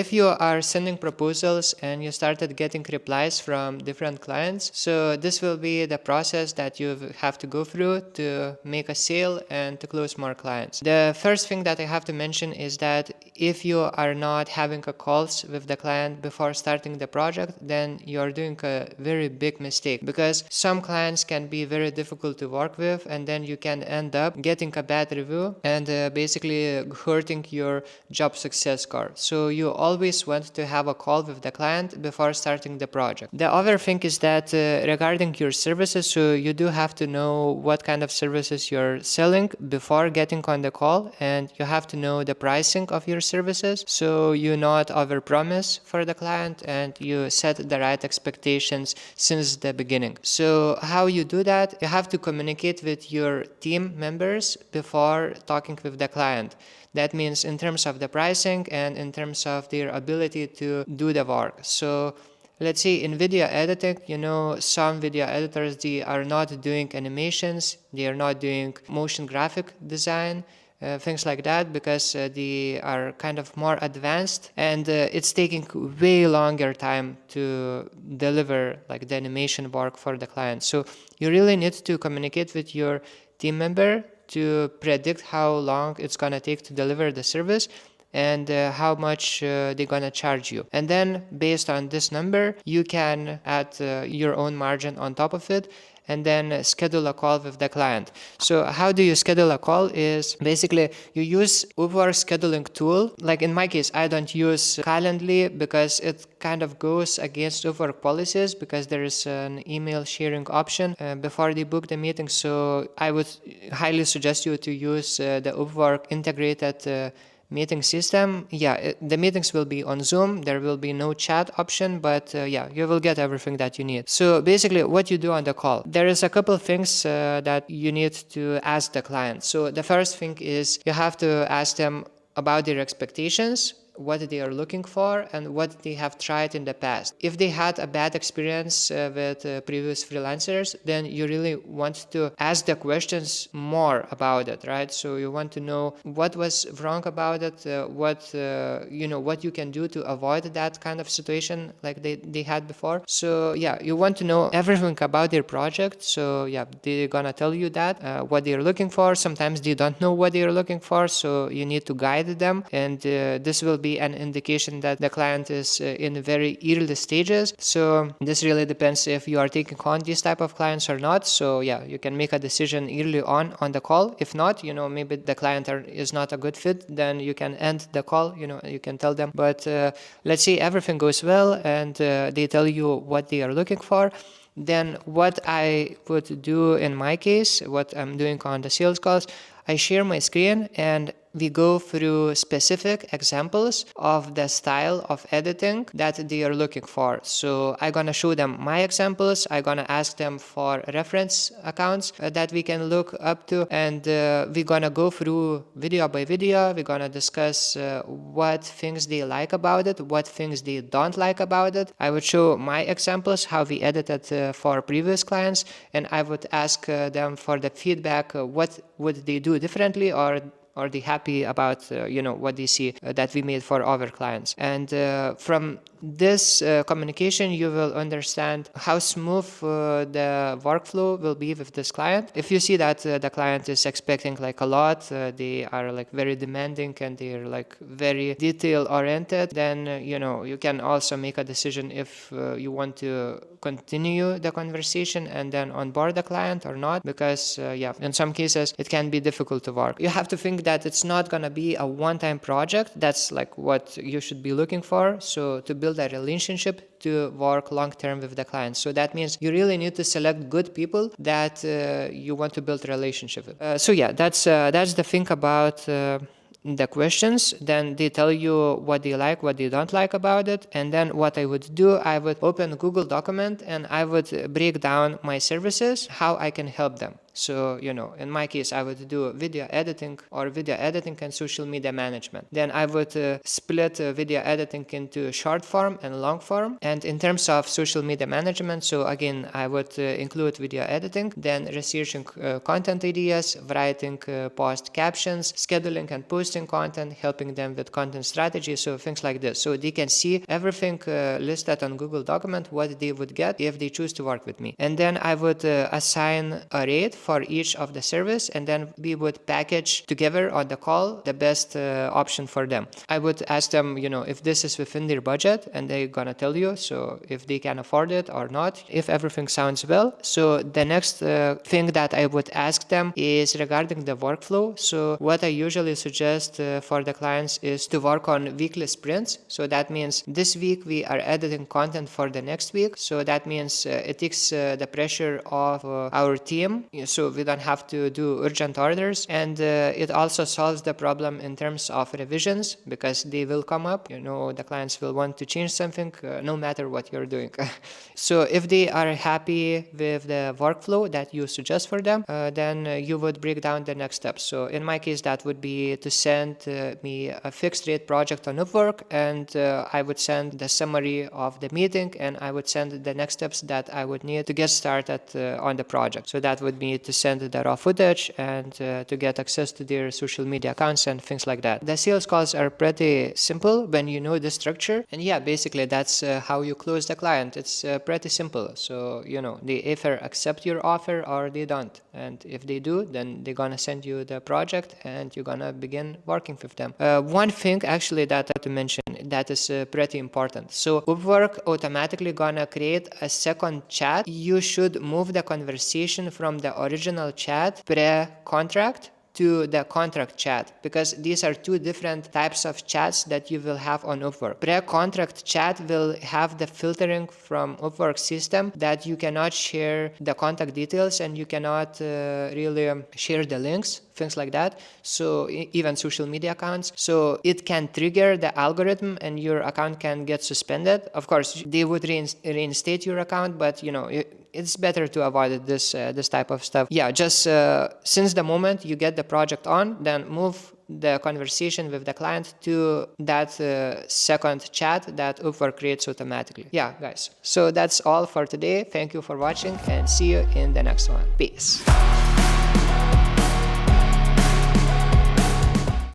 if you are sending proposals and you started getting replies from different clients, so this will be the process that you have to go through to make a sale and to close more clients. The first thing that I have to mention is that if you are not having a calls with the client before starting the project, then you're doing a very big mistake, because some clients can be very difficult to work with, and then you can end up getting a bad review and basically hurting your job success score. So you always want to have a call with the client before starting the project. The other thing is that regarding your services, so you do have to know what kind of services you're selling before getting on the call, and you have to know the pricing of your services, so you not overpromise for the client and you set the right expectations since the beginning. So how you do that? You have to communicate with your team members before talking with the client. That means in terms of the pricing and in terms of their ability to do the work. So let's say in video editing, some video editors, they are not doing animations, they are not doing motion graphic design, things like that, because they are kind of more advanced, and it's taking way longer time to deliver like the animation work for the client. So you really need to communicate with your team member to predict how long it's gonna take to deliver the service and how much they're gonna charge you. And then based on this number, you can add your own margin on top of it, and then schedule a call with the client. So how do you schedule a call is basically you use Upwork scheduling tool. Like in my case, I don't use Calendly because it kind of goes against Upwork policies, because there is an email sharing option before they book the meeting. So I would highly suggest you to use the Upwork integrated meeting system. The meetings will be on Zoom. There will be no chat option, but you will get everything that you need. So basically what you do on the call, there is a couple of things that you need to ask the client. So the first thing is you have to ask them about their expectations, what they are looking for, and what they have tried in the past. If they had a bad experience with previous freelancers, then you really want to ask the questions more about it, right? So you want to know what was wrong about it, what you can do to avoid that kind of situation like they had before. So you want to know everything about their project. So they're gonna tell you that what they're looking for. Sometimes they don't know what they're looking for, so you need to guide them, and this will be an indication that the client is in very early stages. So this really depends if you are taking on these type of clients or not. So you can make a decision early on the call. If not, maybe the client is not a good fit, then you can end the call. You can tell them. But let's say everything goes well and they tell you what they are looking for. Then what I would do in my case, what I'm doing on the sales calls, I share my screen and we go through specific examples of the style of editing that they are looking for. So I'm gonna show them my examples. I'm gonna ask them for reference accounts that we can look up to, and we're gonna go through video by video. We're gonna discuss what things they like about it, what things they don't like about it. I would show my examples, how we edited for previous clients, and I would ask them for the feedback, what would they do differently, or are they happy about what they see that we made for other clients. And from this communication, you will understand how smooth the workflow will be with this client. If you see that the client is expecting like a lot, they are like very demanding and they're like very detail oriented, then you can also make a decision if you want to continue the conversation and then onboard the client or not, because in some cases it can be difficult to work. You have to think that it's not gonna be a one-time project. That's like what you should be looking for. So to build a relationship, to work long-term with the client. So that means you really need to select good people that you want to build a relationship with. That's the thing about the questions. Then they tell you what they like, what they don't like about it. And then what I would do, I would open Google document and I would break down my services, how I can help them. So, in my case, I would do video editing and social media management. Then I would split video editing into short form and long form. And in terms of social media management, so again, I would include video editing, then researching content ideas, writing post captions, scheduling and posting content, helping them with content strategy, so things like this. So they can see everything listed on Google document, what they would get if they choose to work with me. And then I would assign a rate for each of the service, and then we would package together on the call the best option for them. I would ask them, if this is within their budget, and they're gonna tell you, so if they can afford it or not, if everything sounds well. So the next thing that I would ask them is regarding the workflow. So what I usually suggest for the clients is to work on weekly sprints. So that means this week we are editing content for the next week. So that means it takes the pressure off our team, so we don't have to do urgent orders, and it also solves the problem in terms of revisions, because they will come up. The clients will want to change something no matter what you're doing. So if they are happy with the workflow that you suggest for them, then you would break down the next steps. So in my case, that would be to send me a fixed rate project on Upwork, and I would send the summary of the meeting, and I would send the next steps that I would need to get started on the project. So that would be to send the raw footage and to get access to their social media accounts and things like that. The sales calls are pretty simple when you know the structure, and yeah, basically that's how you close the client. It's pretty simple. So they either accept your offer or they don't, and if they do, then they're gonna send you the project and you're gonna begin working with them. One thing actually that I have to mention that is pretty important. So Upwork automatically gonna create a second chat. You should move the conversation from the original chat pre-contract to the contract chat, because these are two different types of chats that you will have on Upwork. Pre-contract chat will have the filtering from Upwork system that you cannot share the contact details, and you cannot really share the links, things like that. So even social media accounts. So it can trigger the algorithm and your account can get suspended. Of course, they would reinstate your account, but it's better to avoid this type of stuff. Yeah, just since the moment you get the project on, then move the conversation with the client to that second chat that Upwork creates automatically. Yeah, guys. So that's all for today. Thank you for watching, and see you in the next one. Peace.